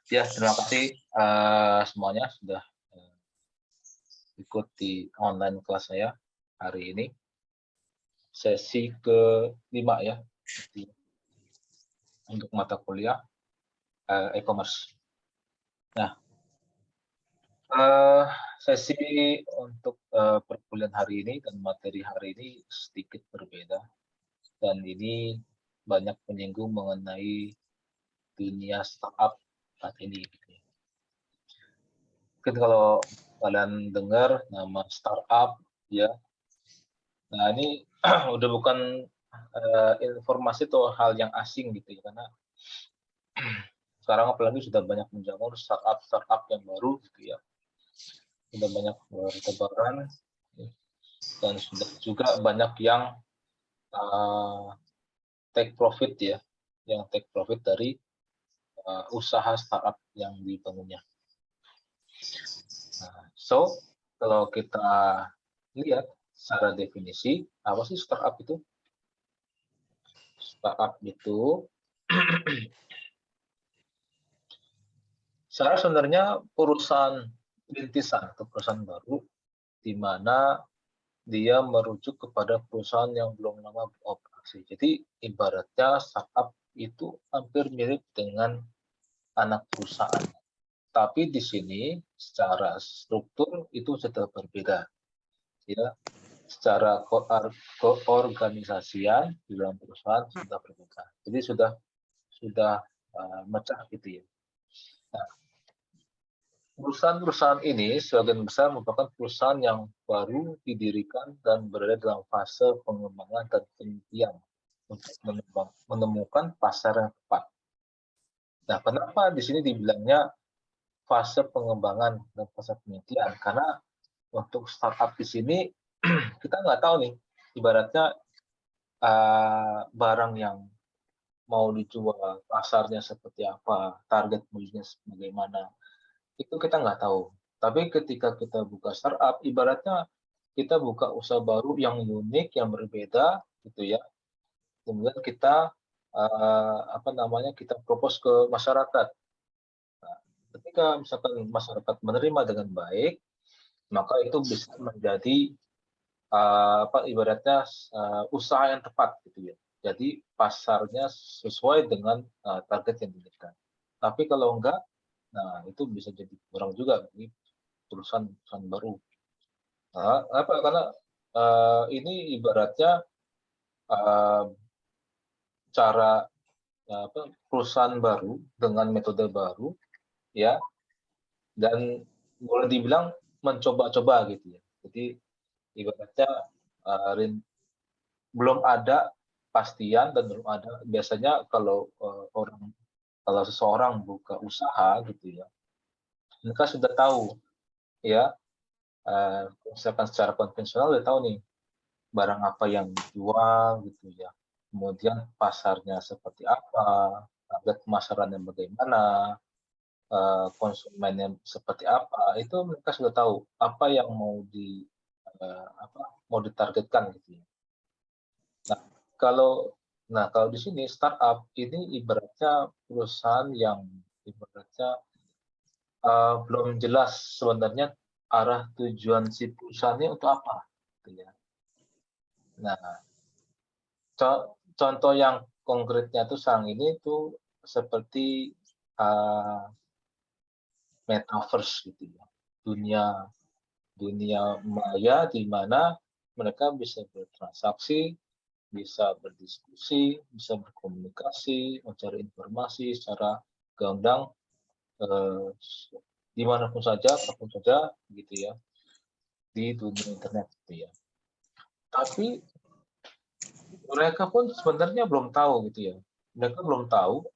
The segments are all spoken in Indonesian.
Ya, terima kasih semuanya sudah ikut di online kelas saya hari ini. Sesi ke-5 ya, untuk mata kuliah e-commerce. Nah, sesi untuk perkuliahan hari ini dan materi hari ini sedikit berbeda. Dan ini banyak menyinggung mengenai dunia startup saat ini. Mungkin kalau kalian dengar nama startup, ya. Nah, ini udah bukan informasi atau hal yang asing gitu ya, karena sekarang apalagi sudah banyak menjamur startup yang baru gitu ya. Sudah banyak bertebaran dan sudah juga banyak yang take profit ya, yang take profit dari usaha startup yang dibangunnya. Nah, so kalau kita lihat secara definisi, apa sih startup itu? Startup itu sebenarnya perusahaan rintisan atau perusahaan baru di mana dia merujuk kepada perusahaan yang belum lama beroperasi. Jadi ibaratnya startup itu hampir mirip dengan anak perusahaan. Tapi di sini secara struktur itu sudah berbeda. Ya, secara keorganisasian di dalam perusahaan sudah berbeda. Jadi sudah mecah gitu ya. Nah, perusahaan-perusahahaan ini sebagian besar merupakan perusahaan yang baru didirikan dan berada dalam fase pengembangan dan penelitian untuk menemukan pasar yang tepat. Nah, kenapa di sini dibilangnya fase pengembangan dan fase penelitian? Karena untuk startup di sini kita nggak tahu nih, ibaratnya barang yang mau dijual, pasarnya seperti apa, target belinya bagaimana, itu kita nggak tahu. Tapi ketika kita buka startup, ibaratnya kita buka usaha baru yang unik, yang berbeda, gitu ya. Kemudian kita kita propose ke masyarakat. Nah, ketika misalkan masyarakat menerima dengan baik, maka itu bisa menjadi ibaratnya usaha yang tepat gitu ya. Jadi pasarnya sesuai dengan target yang diberikan. Tapi kalau enggak, nah itu bisa jadi kurang juga bagi perusahaan baru. Nah, karena ini ibaratnya uh, cara perusahaan baru dengan metode baru ya, dan boleh dibilang mencoba-coba gitu ya. Jadi ibaratnya belum ada pastian dan belum ada biasanya kalau kalau seseorang buka usaha gitu ya, mereka sudah tahu ya, misalkan secara konvensional udah tahu nih barang apa yang dijual gitu ya, kemudian pasarnya seperti apa, target pemasarannya bagaimana, konsumennya seperti apa, itu mereka sudah tahu apa yang mau ditargetkan gitu ya. Nah, kalau kalau di sini startup ini ibaratnya perusahaan yang ibaratnya belum jelas sebenarnya arah tujuan si perusahaannya untuk apa, gitu ya. Nah, contoh yang konkretnya tuh sekarang ini tuh seperti uh, metaverse gitu ya, dunia dunia maya di mana mereka bisa bertransaksi, bisa berdiskusi, bisa berkomunikasi, mencari informasi secara gamblang eh, dimanapun saja, apapun saja, gitu ya, di dunia internet, gitu ya. Tapi mereka pun sebenarnya belum tahu, gitu ya. Mereka belum tahu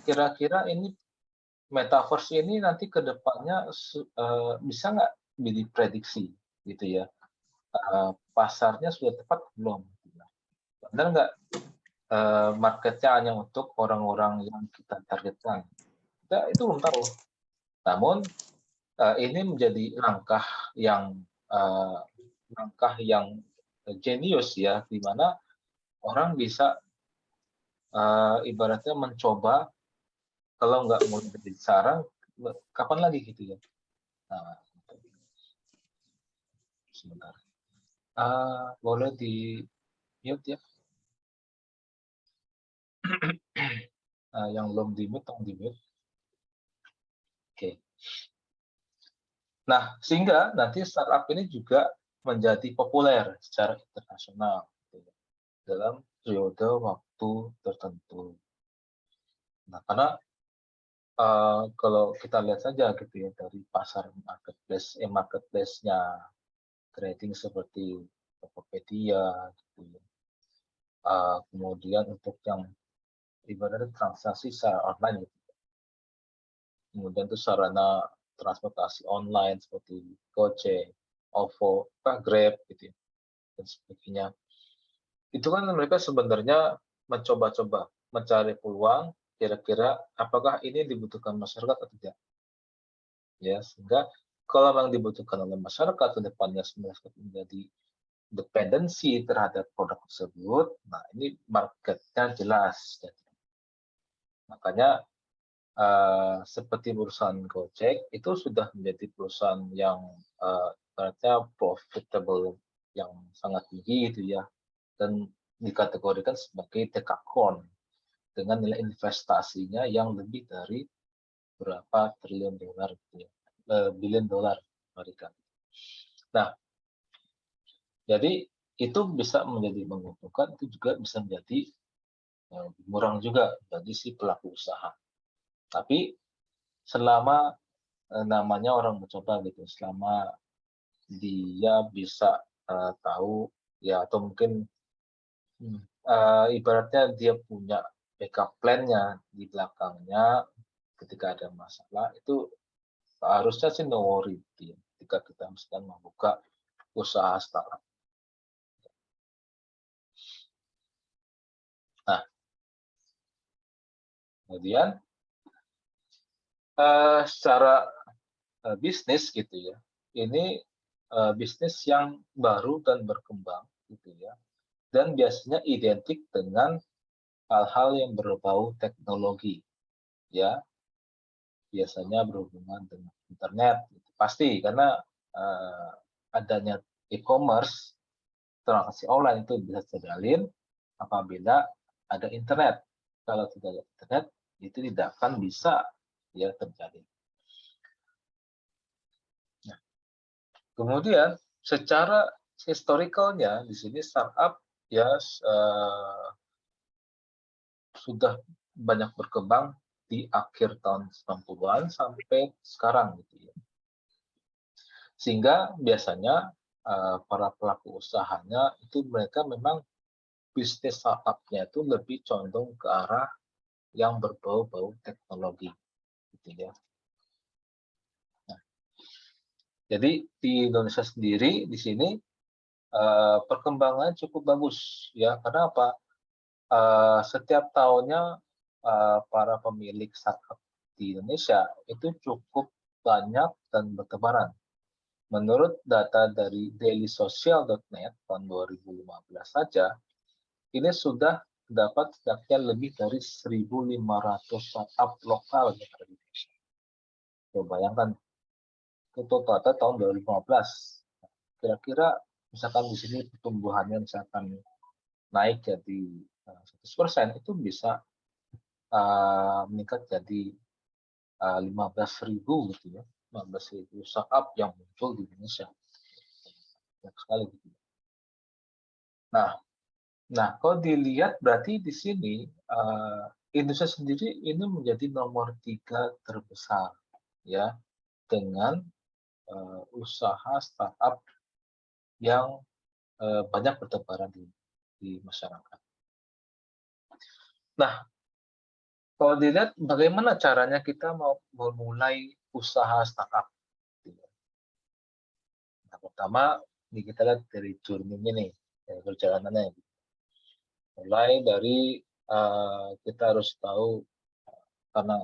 kira-kira ini metaverse ini nanti ke depannya bisa nggak diprediksi, gitu ya. Pasarnya sudah tepat belum? Gitu ya. Benar nggak marketnya hanya untuk orang-orang yang kita targetkan? Kita itu belum tahu. Namun ini menjadi langkah yang jenius ya, di mana orang bisa ibaratnya mencoba, kalau nggak mulai dari sekarang, kapan lagi gitu ya. Nah, sebentar. Boleh di mute ya. Yang belum di mute, tolong di mute. Oke. Nah, sehingga nanti startup ini juga menjadi populer secara internasional gitu ya, dalam periode waktu tertentu. Nah, karena kalau kita lihat saja gitu ya dari pasar marketplace-nya trading seperti Tokopedia gitu ya. Kemudian untuk yang ibaratnya transaksi secara online gitu. Kemudian itu sarana transportasi online seperti Gojek, OVO, Grab gitu ya, dan sebagainya. Itu kan mereka sebenarnya mencoba-coba mencari peluang kira-kira apakah ini dibutuhkan masyarakat atau tidak. Ya, sehingga kalau memang dibutuhkan oleh masyarakat ke depannya masyarakat menjadi dependensi terhadap produk tersebut, nah ini marketnya jelas. Makanya seperti perusahaan Gojek itu sudah menjadi perusahaan yang ternyata profitable yang sangat tinggi gitu ya, dan dikategorikan sebagai dekakorn dengan nilai investasinya yang lebih dari berapa triliun dolar gitu ya, billion dolar Amerika. Nah, jadi itu bisa menjadi menguntungkan, itu juga bisa menjadi murah juga bagi si pelaku usaha. Tapi selama namanya orang mencoba gitu, selama dia bisa tahu ya, atau mungkin ibaratnya dia punya backup plan-nya di belakangnya ketika ada masalah, itu harusnya sih no worry gitu ya, ketika kita sedang membuka usaha startup. Nah, kemudian secara bisnis gitu ya, ini bisnis yang baru dan berkembang gitu ya, dan biasanya identik dengan hal-hal yang berbau teknologi ya, biasanya berhubungan dengan internet gitu. Pasti karena adanya e-commerce, transaksi online itu bisa terjalin apabila ada internet. Kalau tidak ada internet, itu tidak akan bisa ya terjadi. Nah, kemudian secara historicalnya di sini startup ya sudah banyak berkembang di akhir tahun 90-an sampai sekarang gitu ya. Sehingga biasanya para pelaku usahanya itu mereka memang bisnis startup-nya itu lebih condong ke arah yang berbau-bau teknologi gitu ya. Nah, jadi di Indonesia sendiri di sini perkembangannya cukup bagus ya, karena apa? Setiap tahunnya para pemilik startup di Indonesia itu cukup banyak dan bertebaran. Menurut data dari dailysocial.net tahun 2015 saja, ini sudah terdapat setidaknya lebih dari 1.500 startup lokal yang ada di Indonesia. Coba bayangkan, itu total tahun 2015. Kira-kira misalkan di sini pertumbuhannya misalkan naik jadi 100%, itu bisa meningkat jadi 15.000 gitu ya, 15.000 startup yang muncul di Indonesia. Banyak sekali gitu. Nah, kalau dilihat berarti di sini Indonesia sendiri ini menjadi nomor 3 terbesar ya, dengan usaha startup yang banyak bertebaran di masyarakat. Nah, kalau dilihat bagaimana caranya kita mau memulai usaha startup. Nah, pertama ini kita lihat dari journey-nya nih, perjalanannya. Mulai dari kita harus tahu, karena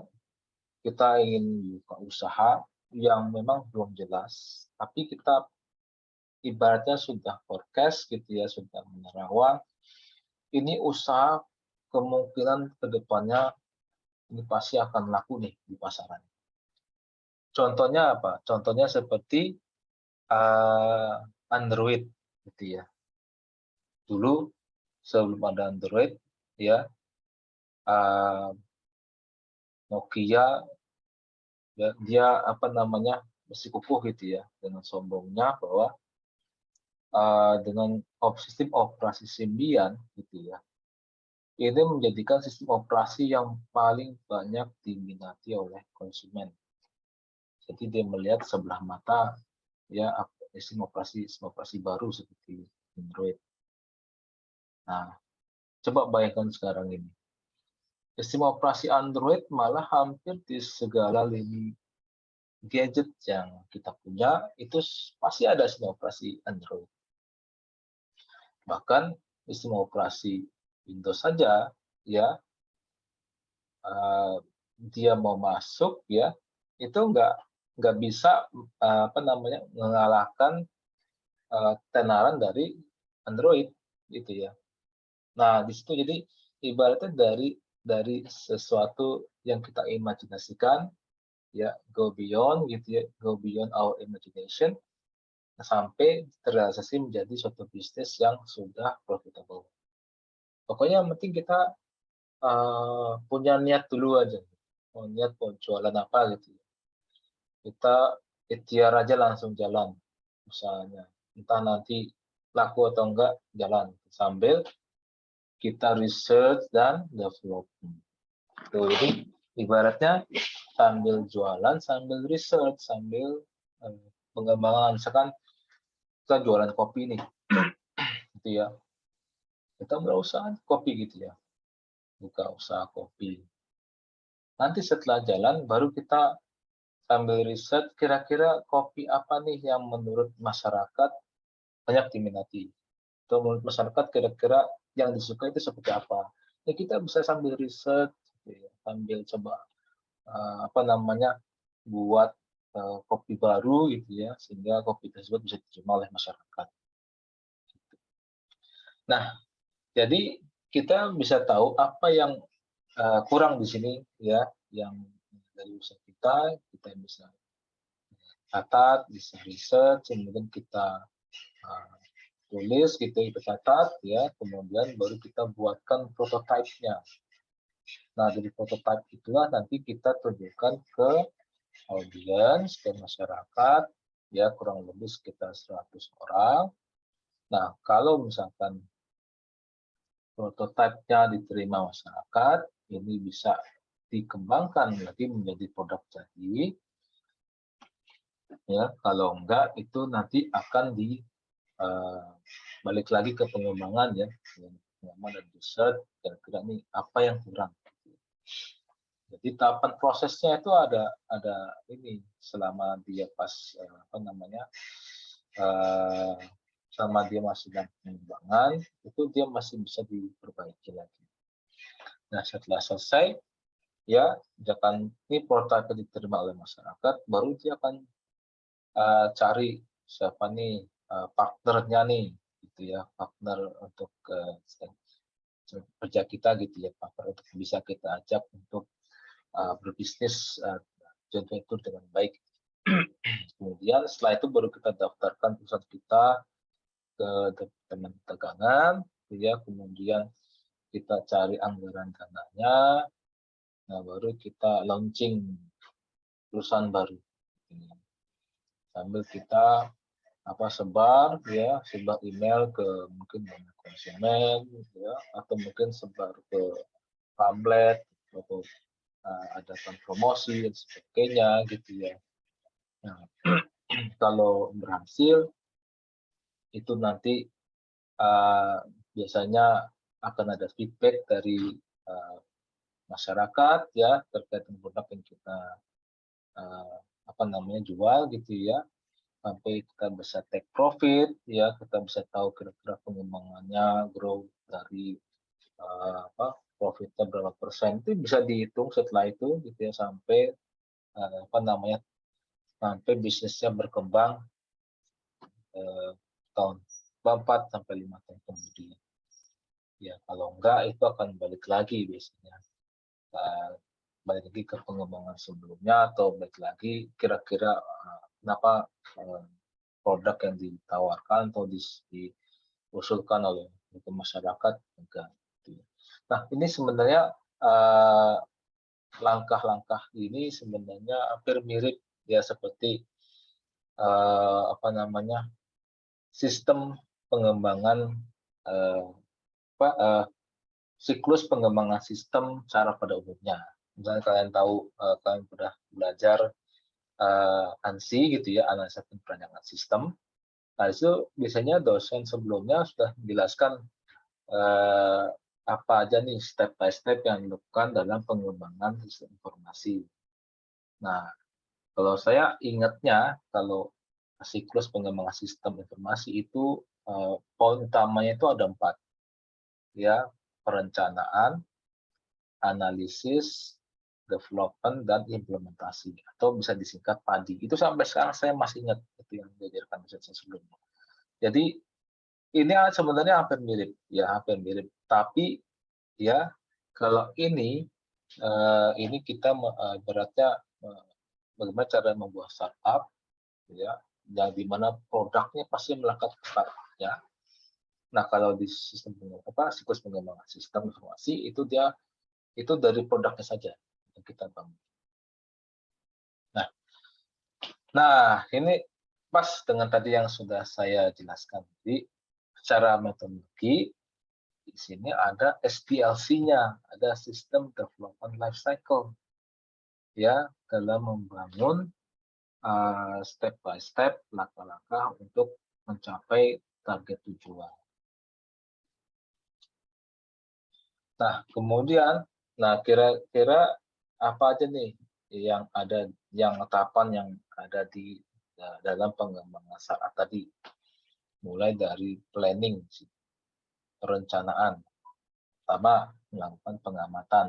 kita ingin buka usaha yang memang belum jelas, tapi kita ibaratnya sudah forecast gitu ya, sudah menerawang ini usaha kemungkinan kedepannya ini pasti akan laku nih di pasaran. Contohnya apa? Contohnya seperti Android, gitu ya. Dulu sebelum ada Android, ya Nokia, ya, dia apa namanya bersikukuh gitu ya dengan sombongnya bahwa dengan sistem operasi Symbian gitu ya, ini menjadikan sistem operasi yang paling banyak diminati oleh konsumen. Jadi dia melihat sebelah mata ya sistem operasi baru seperti Android. Nah, coba bayangkan sekarang ini. Sistem operasi Android malah hampir di segala lini gadget yang kita punya itu pasti ada sistem operasi Android. Bahkan sistem operasi Windows saja ya dia mau masuk ya itu nggak bisa apa namanya mengalahkan tenaran dari Android gitu ya. Nah di situ jadi ibaratnya dari sesuatu yang kita imajinasikan ya go beyond gitu ya, go beyond our imagination sampai terrealisasi menjadi suatu bisnis yang sudah profitable. Pokoknya yang penting kita punya niat dulu aja, niat mau jualan apa gitu. Kita ikhtiar aja langsung jalan usahanya. Entah nanti laku atau enggak, jalan sambil kita research dan development. Tuh, jadi ibaratnya sambil jualan, sambil research, sambil pengembangan. Misalkan kita jualan kopi nih, gitu ya. Kita berusaha kopi gitu ya, buka usaha kopi. Nanti setelah jalan, baru kita sambil riset kira-kira kopi apa nih yang menurut masyarakat banyak diminati. Atau menurut masyarakat kira-kira yang disukai itu seperti apa. Ya kita bisa sambil riset, gitu ya, sambil coba apa namanya buat kopi baru gitu ya, sehingga kopi tersebut bisa diterima oleh masyarakat. Nah, jadi kita bisa tahu apa yang kurang di sini ya, yang dari usaha kita bisa catat, bisa riset, kemudian kita tulis gitu, kita catat ya, kemudian baru kita buatkan prototipe-nya. Nah, dari prototipe itulah nanti kita tunjukkan ke audiens, ke masyarakat, ya kurang lebih sekitar 100 orang. Nah, kalau misalkan prototipe-nya diterima masyarakat, ini bisa dikembangkan lagi menjadi produk jadi. Ya, kalau enggak itu nanti akan balik lagi ke pengembangan ya, pengembangan dan riset, kira-kira nih apa yang kurang. Jadi tahapan prosesnya itu ada ini selama dia pas apa namanya selama dia masih dalam pengembangan itu dia masih bisa diperbaiki lagi. Nah setelah selesai ya misalkan ini prototipe diterima oleh masyarakat, baru dia akan cari siapa nih partnernya nih gitu ya, partner untuk kerja kita gitu ya, partner untuk bisa kita ajak untuk berbisnis joint venture dengan baik. Kemudian setelah itu baru kita daftarkan perusahaan kita ke Departemen Perdagangan, ya. Kemudian kita cari anggaran dananya, nah baru kita launching perusahaan baru. Sambil kita sebar email ke mungkin konsumen ya, atau mungkin sebar ke pamflet atau adakan promosi dan sebagainya gitu ya. Nah, kalau berhasil itu nanti biasanya akan ada feedback dari masyarakat ya terkait dengan produk yang kita jual gitu ya, sampai kita bisa take profit ya, kita bisa tahu kira-kira pengembangannya grow dari profitnya berapa persen, itu bisa dihitung setelah itu gitu ya, sampai sampai bisnisnya berkembang tahun 4 sampai 5 tahun kemudian Ya, kalau enggak itu akan balik lagi biasanya. Balik lagi ke pengembangan sebelumnya atau balik lagi kira-kira kenapa produk yang ditawarkan atau diusulkan oleh masyarakat enggak. Nah, ini sebenarnya langkah-langkah ini sebenarnya hampir mirip ya seperti apa namanya sistem pengembangan siklus pengembangan sistem cara pada umumnya. Misalnya kalian tahu, kalian sudah belajar ANSI gitu ya, analisa perancangan sistem. Nah, itu biasanya dosen sebelumnya sudah menjelaskan apa aja nih step by step yang dilakukan dalam pengembangan sistem informasi. Nah, kalau saya ingatnya, kalau siklus pengembangan sistem informasi itu poin utamanya itu ada 4, ya, perencanaan, analisis, development, dan implementasi, atau bisa disingkat PADI. Itu sampai sekarang saya masih ingat itu yang diajarkan dosen sebelumnya. Jadi ini sebenarnya hampir mirip, ya hampir mirip. Tapi ya kalau ini kita beratnya bagaimana cara membuat startup, ya, yang dimana produknya pasti melekat cepat, ya. Nah, kalau di sistem siklus pengembangan sistem informasi itu dia itu dari produknya saja yang kita bangun. Nah, ini pas dengan tadi yang sudah saya jelaskan. Jadi, secara metodologi di sini ada SDLC-nya, ada System Development Life Cycle, ya, dalam membangun step by step, langkah-langkah untuk mencapai target tujuan. Nah, kemudian, kira-kira apa aja nih yang ada, yang tahapan yang ada di dalam pengembangan startup tadi, mulai dari planning, perencanaan, pertama melakukan pengamatan,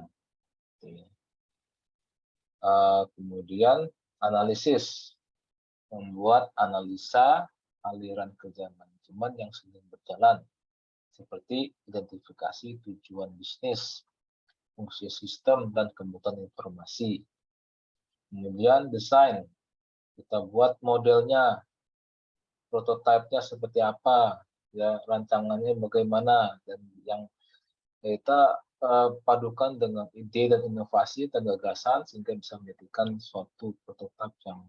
kemudian analisis, membuat analisa aliran kerja manajemen yang sedang berjalan, seperti identifikasi tujuan bisnis, fungsi sistem, dan kebutuhan informasi. Kemudian desain, kita buat modelnya, prototipenya seperti apa, ya, rancangannya bagaimana, dan yang kita padukan dengan ide dan inovasi dan gagasan sehingga bisa menjadikan suatu prototip yang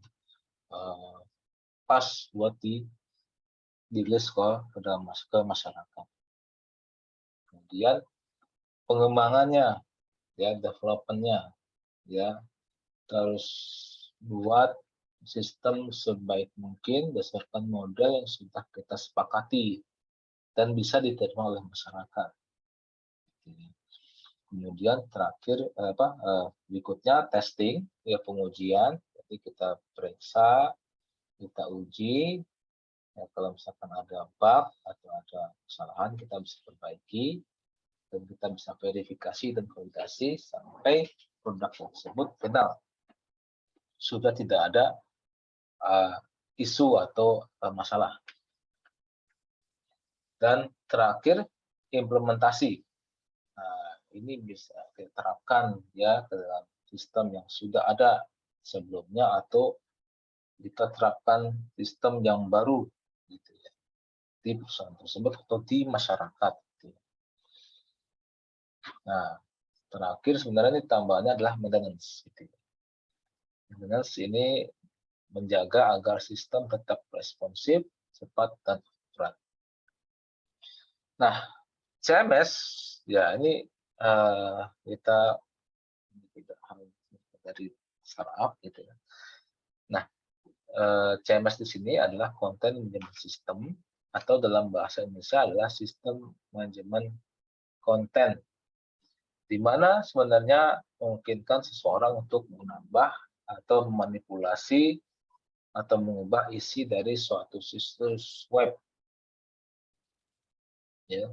pas buat dirilis ke dalam ke masyarakat. Kemudian pengembangannya, ya, development-nya, ya, terus buat sistem sebaik mungkin berdasarkan model yang sudah kita sepakati dan bisa diterima oleh masyarakat. Kemudian terakhir berikutnya testing, ya, pengujian. Jadi kita periksa, kita uji. Ya, kalau misalkan ada bug atau ada kesalahan, kita bisa perbaiki dan kita bisa verifikasi dan validasi sampai produk tersebut final. Sudah tidak ada isu atau masalah. Dan terakhir implementasi. Nah, ini bisa diterapkan ya ke dalam sistem yang sudah ada sebelumnya atau kita terapkan sistem yang baru gitu ya di perusahaan tersebut atau di masyarakat. Gitu. Nah, terakhir sebenarnya ini tambahannya adalah maintenance. Gitu. Maintenance ini menjaga agar sistem tetap responsif, cepat, dan akurat. Nah, CMS ya ini kita tidak harus dari startup gitu ya. Nah, CMS di sini adalah Content Management System atau dalam bahasa Indonesia adalah sistem manajemen konten, di mana sebenarnya memungkinkan seseorang untuk menambah atau memanipulasi atau mengubah isi dari suatu situs web. Ya.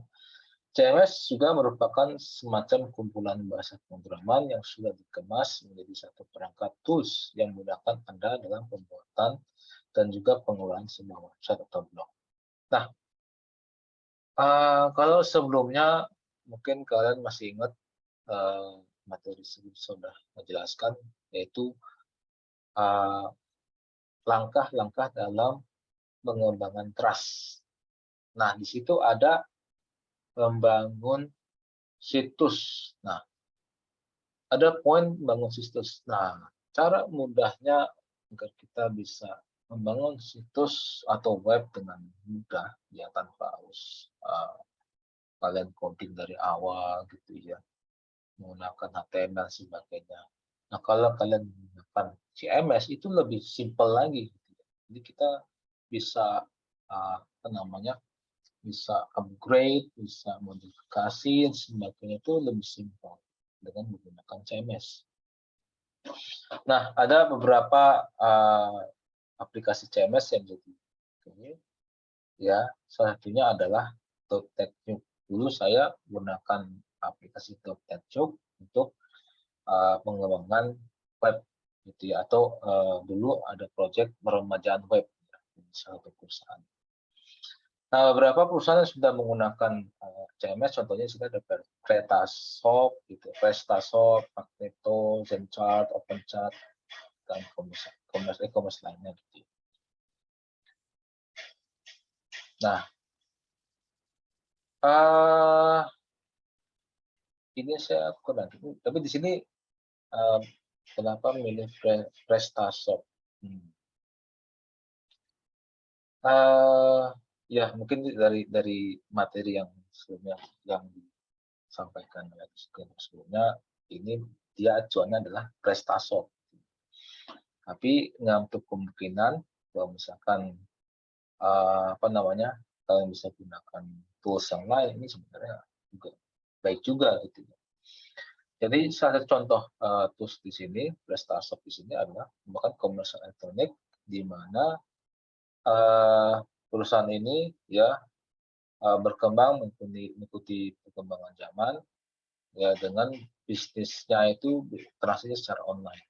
CMS juga merupakan semacam kumpulan bahasa pemrograman yang sudah dikemas menjadi satu perangkat tools yang memudahkan Anda dalam pembuatan dan juga pengelolaan sebuah website atau blog. Nah, kalau sebelumnya mungkin kalian masih ingat materi sebelum sudah menjelaskan, yaitu langkah-langkah dalam pengembangan trust. Nah, di situ ada membangun situs. Nah, ada poin membangun situs. Nah, cara mudahnya agar kita bisa membangun situs atau web dengan mudah, ya tanpa harus kalian coding dari awal gitu ya, menggunakan HTML dan sebagainya. Nah, kalau kalian menggunakan CMS itu lebih simpel lagi. Gitu ya. Jadi kita bisa apa namanya, bisa upgrade, bisa modifikasi dan sebagainya itu lebih simpel dengan menggunakan CMS. Nah, ada beberapa aplikasi CMS yang jadi ini, ya. Salah satunya adalah Toptechnuke. Dulu saya gunakan aplikasi Toptechnuke untuk pengembangan web gitu ya, atau dulu ada proyek peremajaan web ya, di salah satu perusahaan. Nah, beberapa perusahaan yang sudah menggunakan CMS, contohnya sudah ada Prestasoft, gitu, Prestasoft, Magneto, Zenchart, OpenChart, dan e-commerce lainnya. Gitu. Nah, ini saya kurang, tapi di sini kenapa memilih Prestasoft? Ya mungkin dari materi yang sebelumnya yang disampaikan oleh sebelumnya, ini dia acuannya adalah Prestasoft. Tapi untuk kemungkinan kalau misalkan apa namanya, kalian bisa gunakan tools yang lain, ini sebenarnya juga baik juga gitu. Jadi salah satu contoh tools di sini, Prestasoft di sini adalah merupakan commercial elektronik, di mana perusahaan ini ya berkembang mengikuti perkembangan zaman ya, dengan bisnisnya itu transaksi secara online.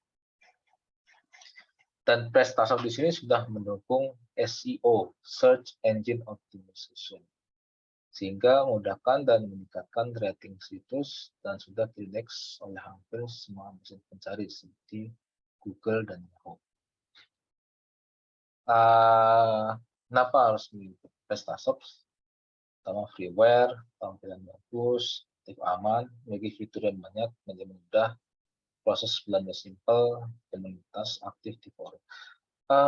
Dan Prestasoft di sini sudah mendukung SEO, Search Engine Optimization, sehingga memudahkan dan meningkatkan rating situs dan sudah diindeks oleh hampir semua mesin pencari seperti Google dan Yahoo. Kenapa harus memilih Prestasoft? Pertama, freeware, tampilan bagus, aktif aman, memiliki fitur yang banyak, menjadi mudah, proses belanja simpel, komunitas aktif di forum.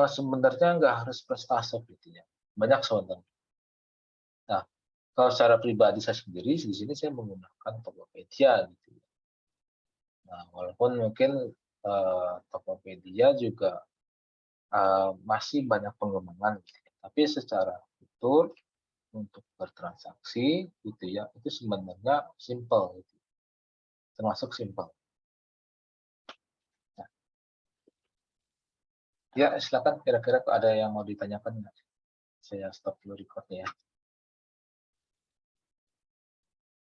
Sebenarnya nggak harus Prestasoft gitu ya, banyak sebenarnya. Nah, kalau secara pribadi saya sendiri, di sini saya menggunakan Tokopedia gitu. Nah, walaupun mungkin Tokopedia juga masih banyak pengembangan, gitu. Tapi secara fitur untuk bertransaksi gitu ya, itu sebenarnya simple gitu. Termasuk simple. Nah, ya silakan, kira-kira ada yang mau ditanyakan nggak? Saya stop dulu recordnya ya.